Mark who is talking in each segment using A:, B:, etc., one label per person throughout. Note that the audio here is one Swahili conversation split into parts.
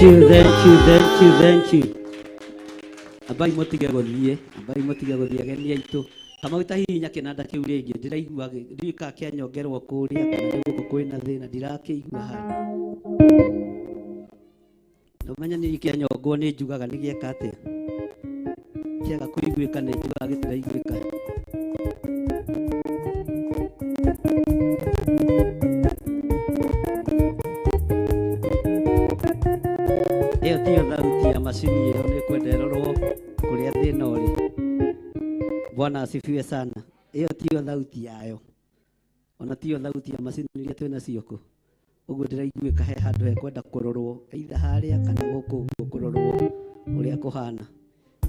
A: thank you. Abai motige gothie ageni aitu. Kama utahinya kinanda kiu ringi ndiraigua ndika kianyongerwo kuria kana guko kwina thina ndirakiigua hana. Nomanya ni kianyongwo ni njugaga ni gieka atia. Kiaga kuiguika ni njugaga gitiraiguika. Iyo tiyo thauti ya macini iyo ni kwendererwo kuria thina uri. Bwana asifiwe sana. Iyo tiyo thauti yayo. Ona tiyo thauti ya macini iria twina cioko. Uguo ndiraiguika he handu he kwenda kurorwo either haria kana guku kurorwo uria kuhana.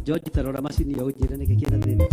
A: George tarora macini iyo unjire niki kina thina.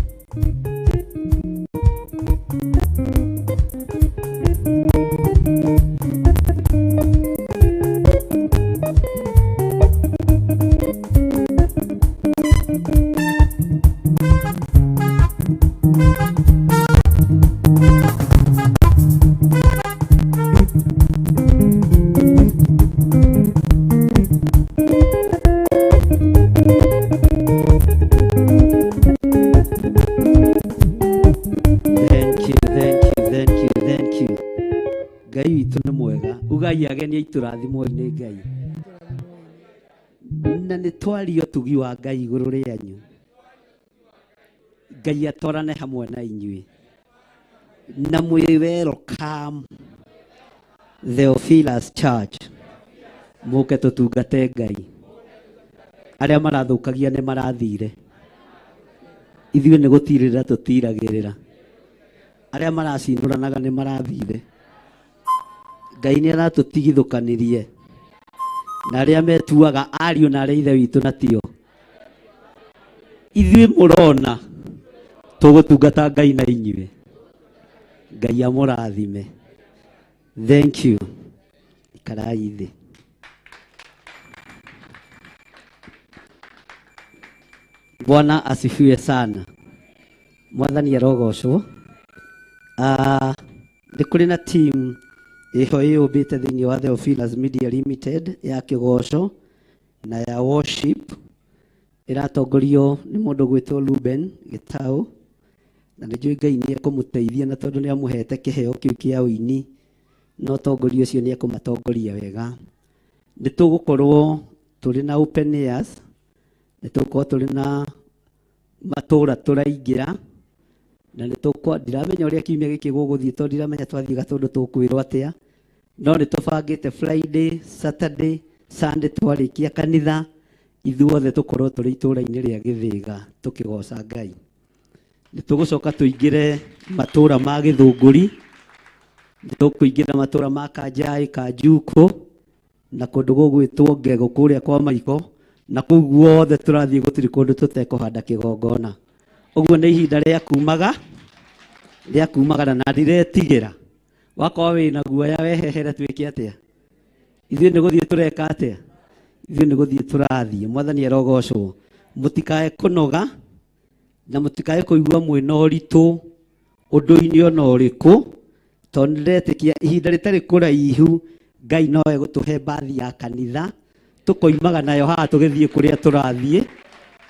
A: Ugai ageni aitu rathimo-ini Ngai. Na ni twario tugi wa Ngai iguru rianyu. Ngai atwarane hamwe na inyui. Na mwi welcome Theophilus Church. Muke tutungate Ngai. Aria marathukagia ni marathire. Ithuĩ ni gutirira tutiragirira. Aria maracinuranaga ni marathire. Ngai ni aratũtigithũkanirie na arĩa metuaga ariũ na arĩa ithe witũ na tio. Ithuĩ mũrona tũgũtungata Ngai na inyuĩ. Ngai amũrathime. Thank you. Ikarai thĩ. Bwana asifiwe sana. Mwathani arogocwo. Nĩ kũrĩ na team iho yũmbĩte thĩinĩ wa Theophilus Media Limited ya kĩgoco na ya worship ĩratongorio nĩ mũndũ gwĩtwo Ruben Gĩtaũ, na nĩnjũĩ Ngai nĩ ekũmũteithia na tondũ nĩ amũhete kĩheo kĩu kĩa ũini, no tongoria ũcio nĩ ekũmatongoria wega. Nĩ tũgũkorwo tũrĩ na open airs, nĩ tũgũkorwo tũrĩ na matũũra tũraingĩra, na nĩ ndiramenya ũrĩa kiumia gĩkĩ gũgũthiĩ tondũ ndiramenya twathiĩ Gatũndũ tũkwĩrwo atĩa, no nĩ tũbangĩte Friday, Saturday, Sunday twarĩkia kanitha ithuothe tũkorwo tũrĩ itũũra-inĩ rĩa Gĩthĩga tũkĩgoca Ngai. Nĩ tũgũcoka tũingĩre matũũra ma Gĩthũngũri, nĩ tũkũingĩra matũũra ma Kanjai, Kanjukũ na kũndũ gũgwĩtwo Ngegũ kũrĩa kwa Maiko, na kũu guothe tũrathiĩ gũtirĩ kũndũ tũtekũhanda kĩgongona. Ũguo nĩ ihinda rĩa kumagara na ndiretigĩra. Wakorwo wĩna guoya wehehere twĩke atĩa? Ithuĩ nĩ gũthiĩ tũreka atĩa? Ithuĩ nĩ gũthiĩ tũrathiĩ. Mwathani arogocwo. Mũtikae kũnoga na mũtikae kũigua mwĩna ũritũ ũndũ-inĩ ona ũrĩkũ, tondũ ndĩretĩkia ihinda rĩtarĩ kũraihu Ngai no egũtũhe mbathi ya kanitha tũkoimaga nayo haha tũgĩthiĩ kũrĩa tũrathiĩ,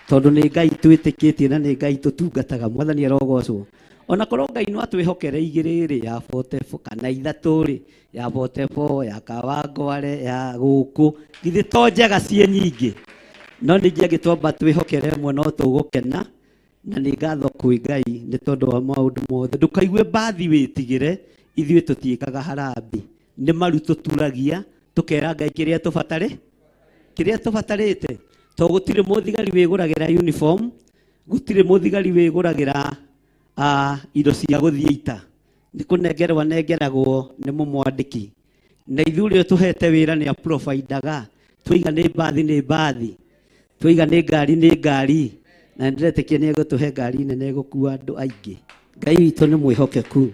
A: tondũ nĩ Ngai twĩtĩkĩtie na nĩ Ngai tũtungataga. Mwathani arogocwo. Ona korwo Ngai no atwĩhokere igĩrĩ ya 44 kana ithatũ ya 44 ya Kawangware ya gũkũ githĩ to njega ciĩ nyingĩ, no ningĩ angĩtwamba twĩhokere ĩmwe no tũgũkena na nĩ ngatho kwĩ Ngai nĩ tondũ wa maũndũ mothe. Ndũkaigue mbathi wĩtigĩre, ithuĩ tũtiĩkaga harambĩ, nĩ maru tũturagia tũkera Ngai kĩrĩa tũbatarĩte. To gũtirĩ mũthigari wĩgũragĩra uniform, gũtirĩ mũthigari wĩgũragĩra indo cia gũthiĩ ita. Nĩ kũnengerwo nengeragwo nĩ mũmwandĩki, na ithuĩ tũhete wĩra nĩ aprovidaga. Twiga nĩ mbathi, twiga nĩ ngari, na ndiretĩkia nĩ egũtũhe ngari nene gũkua andũ aingĩ. Ngai witũ nĩ mwĩhokeku.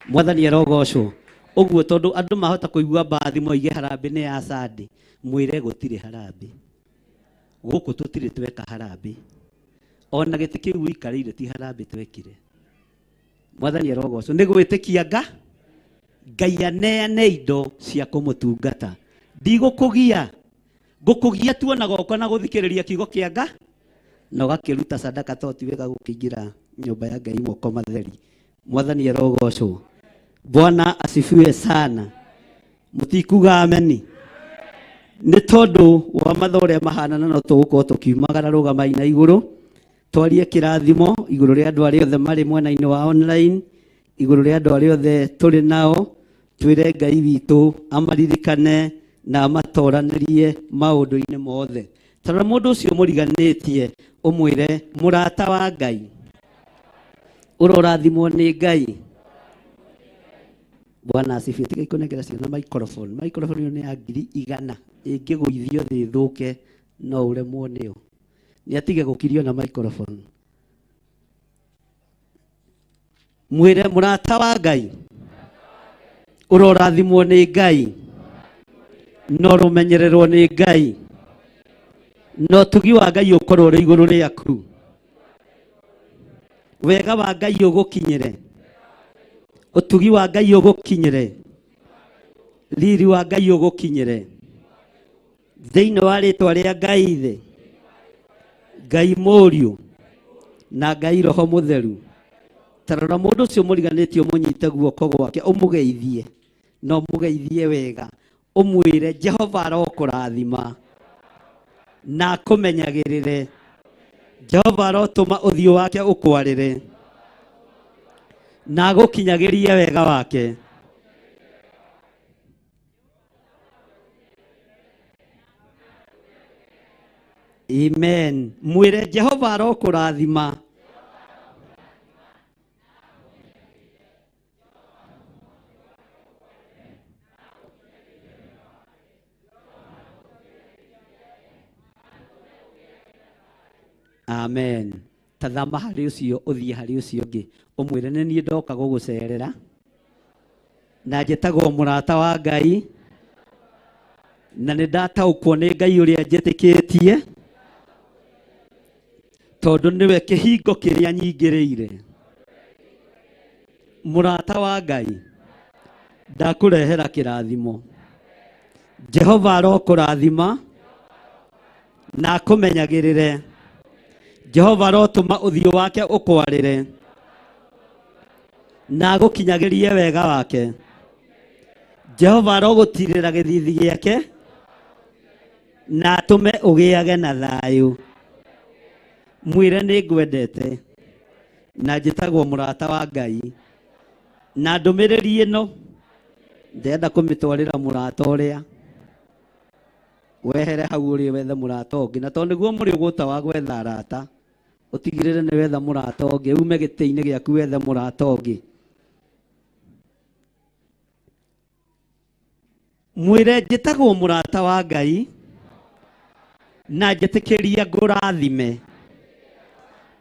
A: Mwathani arogocwo. Ũguo tondũ andũ mahota kũigua mbathi moige harambĩ nĩ ya Sunday, mwĩre gũtirĩ harambĩ. Gũkũ tũtirĩ tweka harambĩ. Ona gĩtĩ kĩu wĩikarĩire ti harambĩ twekire. Mwathani arogocwo. Nĩ gwĩtĩkia Ngai aneane indo cia kũmũtungata. Ndigũkũgia. gukugia tuona goko na guthikiriria kiugo kia Ngai na ugakiruta sadaka to tiwega gukigira nyumba ya Ngai moko matheri. Mwathani arogocwo. Bwana asifiwe sana. Mutikuga ameni. Nĩ tondũ wa mathoria mahanana no tũgũkorwo tũkiumagara rũgama ina igũrũ twarie kĩrathimo igũrũ rĩa andũ arĩa othe marĩ mwena-inĩ wa online, igũrũ rĩa andũ arĩa othe tũrĩ nao, twĩre Ngai witũ amaririkane na amatoranĩrie maũndũ-inĩ mothe. Tara mũndũ ũcio mũriganĩtie ũmwĩre mũrata wa Ngai, ũrorathimwo nĩ Ngai. Bwana asifiwe. Tiga ikonegera ciana microphone. Microphone ni ya 100 ingĩgũithio thĩ thũke no ũremwo nĩyo. Nĩ atige gũkirio na microphone. Mwĩre mũrata wa Ngai, ũrorathimwo nĩ Ngai, no rũmenyererwo nĩ Ngai, no tugi wa Ngai ũkorwo ũrĩ igũrũ rĩaku, wega wa Ngai ũgũkinyĩre, utugi wa Ngai ũgũkinyĩre, riri wa Ngai ũgũkinyĩre, thĩinĩ wa rĩtwa rĩa Ngai Ithe, Ngai Mũriũ na Ngai Roho Mũtheru. Tarora mũndũ ũcio mũriganĩtie ũmũnyite guoko gwake ũmũgeithie, no mũgeithie wega, ũmwĩre Jehova arokũrathima na akũmenyagĩrĩre, Jehova arotũma ũthiũ wake ũkwarĩre na agũkinyagĩrie wega wake. Amen. Mwĩre Jehova arokũrathima amen. Tathama harĩ ũcio ũthiĩ harĩ ũcio ũngĩ ũmwĩre nĩ niĩ ndoka gũgũcerera na njĩtagwo mũrata wa Ngai na nĩ ndataũkwo nĩ Ngai ũrĩa njĩtĩkĩtie tondũ nĩwe kĩhingo kĩrĩa nyingĩrĩire. Mũrata wa Ngai, ndakũrehera kĩrathimo. Jehova arokũrathima na akũmenyagĩrĩre, Jehova arotũma ũthiũ wake ũkwarĩre na agũkinyagĩrie wega wake. Jehova arogũtirĩra gĩthithi gĩake na atũme ũgĩage na thayũ. Mwĩre nĩ ngwendete na njĩtagwo mũrata wa Ngai, na ndũmĩrĩri ĩno ndenda kũmĩtwarĩra mũrata ũrĩa. Wehere hau ũrĩ wethe mũrata ũngĩ, na tondũ nĩguo mũrĩ ũgũta wa gwetha arata, ũtigĩrĩre nĩ wetha mũrata ũngĩ, ume gĩtĩ-inĩ gĩaku wethe mũrata ũngĩ. Mwĩre njĩtagwo mũrata wa Ngai na njĩtĩkĩria ngũrathime.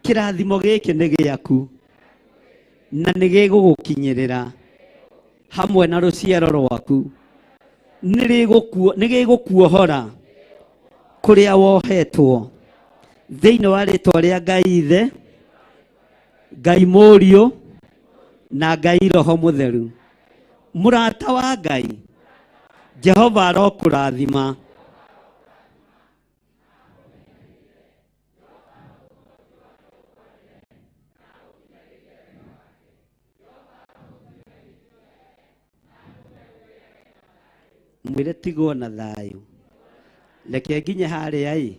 A: Kĩrathimo gĩkĩ nĩ gĩaku na nĩ gĩgũgũkinyĩrĩra hamwe na rũciaro rwaku. Nĩ gĩgũkuohora kũrĩa wohetwo thĩinĩ wa rĩtwa rĩa Ngai Ithe, Ngai Mũriũ na Ngai Roho Mũtheru. Mũrata wa Ngai, Jehova arokũrathima mwĩre tigwo na thayũ. Reke nginye harĩa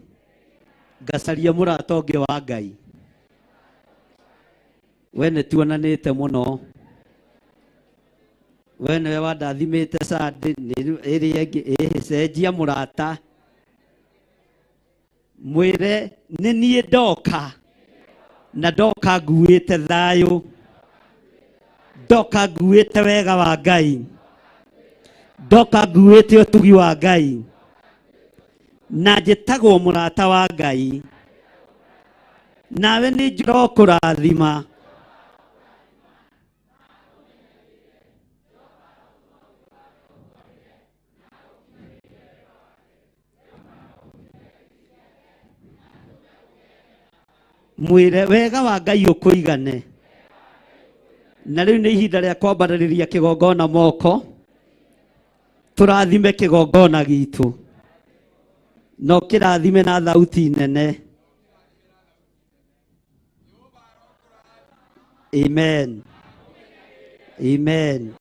A: ngacaria mũrata ũngĩ wa Ngai. We nĩ tuonanĩte mũno, we nĩwe wandathimĩte Sunday ĩrĩa ĩngĩ cenjia mũrata. Mwĩre nĩ niĩ ndoka na ndoka nguĩte thayũ, ndoka nguĩte wega wa Ngai, ndoka nguĩte ũtugi wa Ngai, na njĩtagwo mũrata wa Ngai, nawe nĩ ndĩrokũrathima. Mwĩre wega wa Ngai ũkũigane. Na rĩu nĩ ihinda rĩa kwambarĩria kĩgongona moko, tũrathime kĩgongona gitũ. no kĩrathime na thauti nene. Amen. Amen.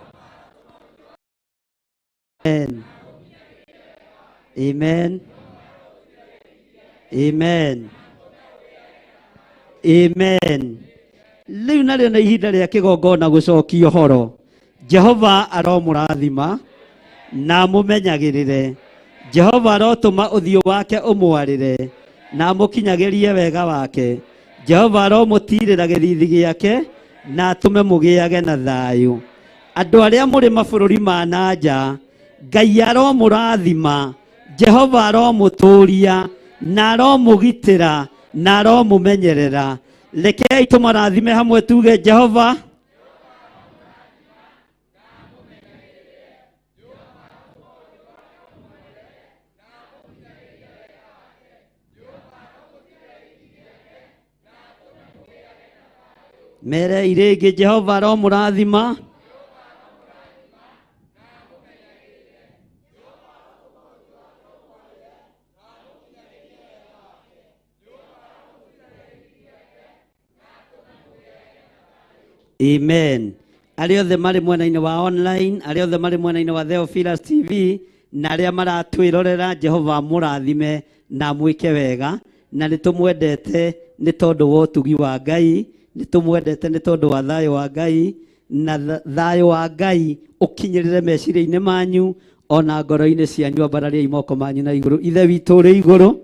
A: Amen. Amen. Amen. Amen. Rĩu narĩo nĩ ihinda rĩa kĩgongona gũcokio horo. Jehova aromũrathima na mũmenyagĩrĩre. Jehova arotũma ũthiũ wake ũmwarĩre na mũkinyagĩrie wega wake. Jehova aromũtirĩra gĩthithi gĩake na atũme mũgĩage na thayũ. Andũ arĩa mũrĩ mabũrũri ma nanja, Ngai aromũrathima, Jehova aromũtũria na aromũgitĩra na aromũmenyerera. Rekei tũmarathime hamwe tuge Jehova. Mere irĩngĩ Jehova aromũrathima. Amen. Arĩa othe marĩ mwena-inĩ wa online, arĩa othe marĩ mwena-inĩ wa Theophilus TV, na arĩa maratwĩrorera, Jehova mũrathime na mwĩke wega, na nĩtũmwendete nĩ tondũ wa ũtugi wa Ngai, nĩtũmwendete nĩ tondũ wa thayũ wa Ngai, na thayũ wa Ngai ũkinyĩrĩre meciria-inĩ manyu ona ngoro-inĩ cianyu. Ambarariai moko manyu na igũrũ. Ithe witũ ũrĩ igũrũ,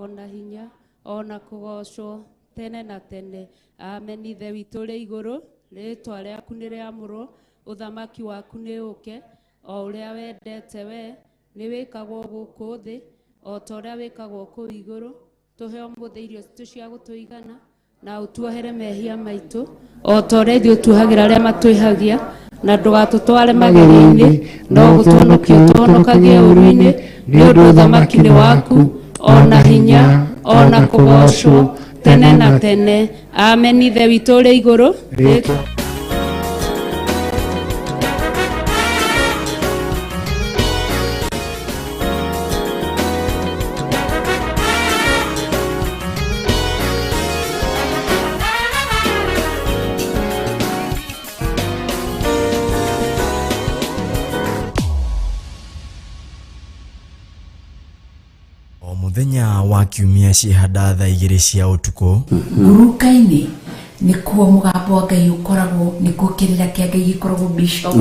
B: ona hinya ona kũgocwo tene na tene. Amen. Ithe witũ ũrĩ igũrũ, rĩĩtwa rĩaku nĩ rĩamũrwo, ũthamaki waku nĩ ũke, o ũrĩa wendete we nĩ wĩkagwo gũkũ thĩ o ta ũrĩa wĩkagwo kũu igũrũ. Tũhe ũmũthĩ irio citũ cia gũtũigana, na ũtuohere mehia maitũ o ta ũrĩa ithuĩ ũtuohagĩra arĩa matwĩhagia, na ndũgatũtware magerio-inĩ, no gũtũhonokia ũtũhonokagie ũũru-inĩ, nĩ ũndũ ũthamaki nĩ waku, ona hinya ona kũgocwo tene na tene. Amen. Ithe witũ ũrĩ igũrũ,
C: Muthenya wa kiumia ciihanda thaa 2 cia utuku
D: nguruka-inĩ nĩkuo mũgambo wa Ngai ũkoragwo, nĩkuo kĩrĩra kĩa Ngai gĩkoragwo bishop,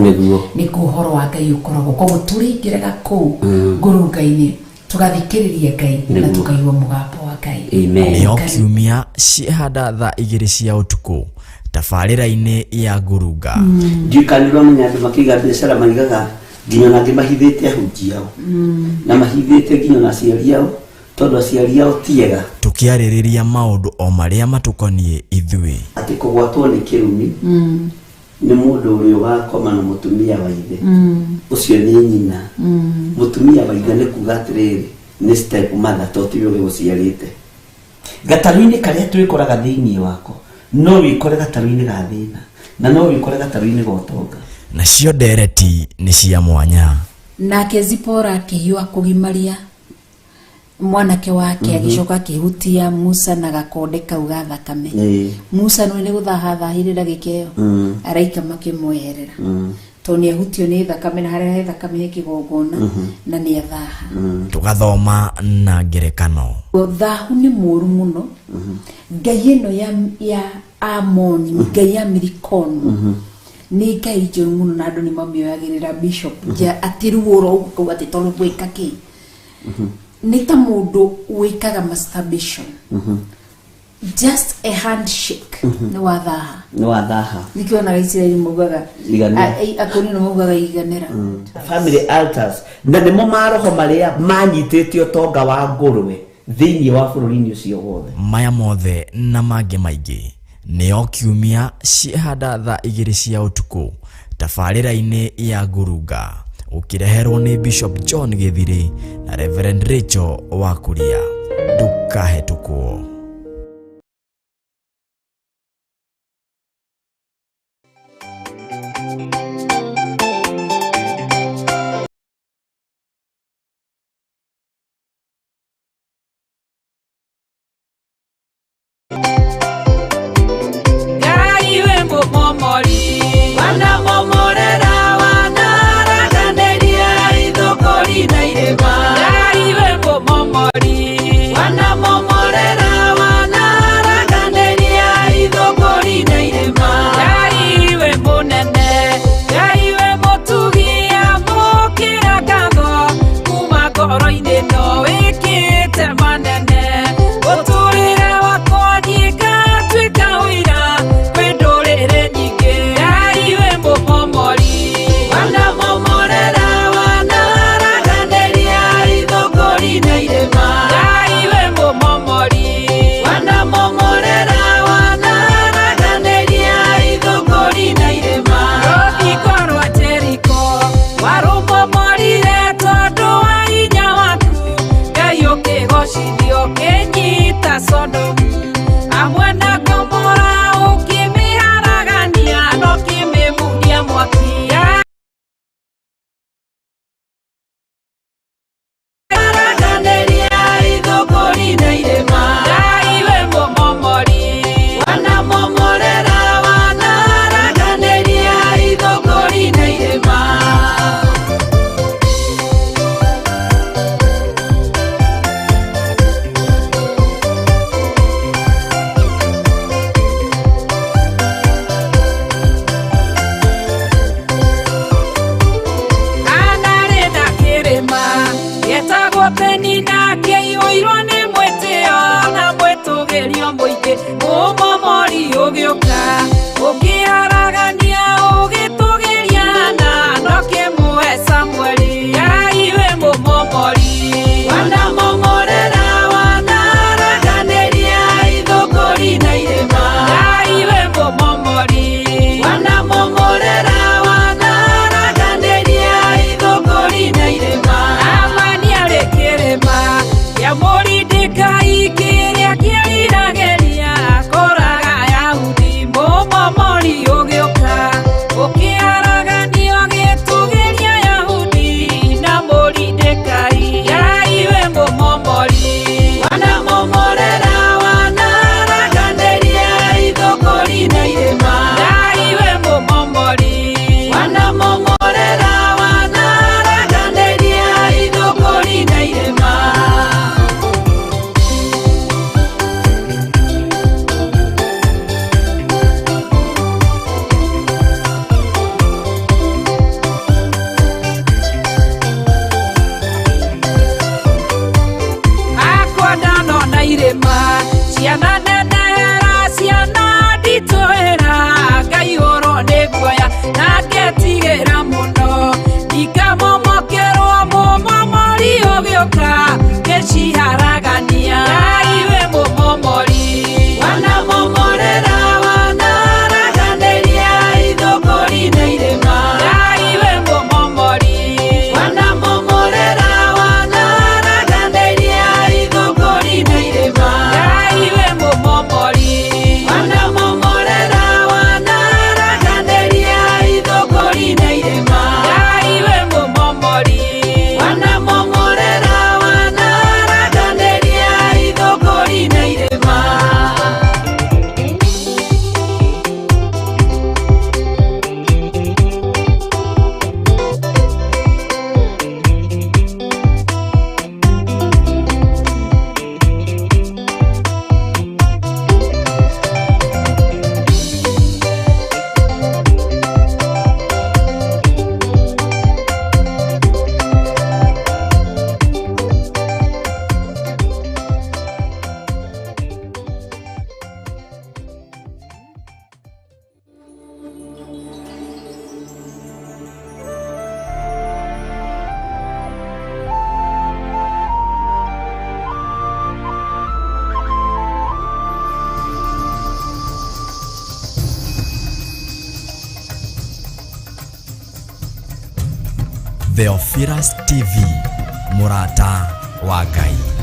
D: nĩkuo ũhoro wa Ngai ũkoragwo. Koguo tũrĩingĩraga kũu ngurunga-inĩ tũgathikĩrĩria Ngai na tũkaigua mũgambo wa Ngai.
C: nĩyo kiumia ciihanda thaa 2 cia utuku tabarĩra-inĩ ya ngurunga.
A: Ndikanirwo mũnya andũ makĩiga biacara maigaga nginya na angĩ mahithĩte ahunjia ao na mahithĩte nginya na aciari ao, tondũ aciari ao tiega.
C: Tũkĩarĩrĩria maũndũ o marĩa matukoniĩ ithuĩ.
A: Atĩ kũgwatwo nĩ kĩrumi nĩ mũndũ ũrĩa ũgakoma na mũtumia wa ithe, ũcio nĩ nyina. Mũtumia wa ithe nĩ kuuga atĩrĩrĩ nĩ step mother, to tiwe gũciarĩte. Gatarũ-inĩ karĩa twĩkoraga thĩinĩ wako no wĩkore gatarũ-inĩ ga thĩna, na no wĩkore gatarũ-inĩ ga ũtonga.
C: Nacio ndereti nĩ cia mwanya.
D: Nake Zipora akĩhiũha kũgimaria mwanake wake, agĩcoka akĩhutia Musa na gakonde kau ga thakame. Musa nĩ gũthahathahirĩra gĩkeo, araika makĩmweherera tondũ nĩehutio nĩ thakame, na harĩa he thakame he kĩgongona na nĩ athaha.
C: Tũgathoma na ngerekano.
D: Thahu nĩ mũũru mũno. Ngai ĩno ya Amoni, Ngai ya Milikono, nĩ Ngai njũru mũno, na andũ nĩ mamĩoyagĩrĩra bishop atĩ rĩu ũroũga atĩ tondũ gwĩka kĩ. Nĩ ta mũndũ wĩkaga masturbation, just a handshake nĩ wathaha.
A: Nĩ wathaha.
D: Nĩkĩonaga Isiraeli maugaga akũni no maugaga iganĩra.
A: Family altars na nĩmo maroho marĩa manyitĩte ũtonga wa ngũrwe thĩinĩ wa bũrũri-inĩ ũcio wothe.
C: Maya mothe na mangĩ maingĩ nĩo kiumia ciehanda thaa 2 cia ũtukũ tabarĩra-inĩ ya Ngurunga, ũkĩreherwo nĩ Bishop John Gĩthiri na Reverend Rachel Wakuria. Ndũkahĩtũkwo.
E: Warumbo morire tondu wa hinya waku
C: Theophilus TV, Murata wa Ngai.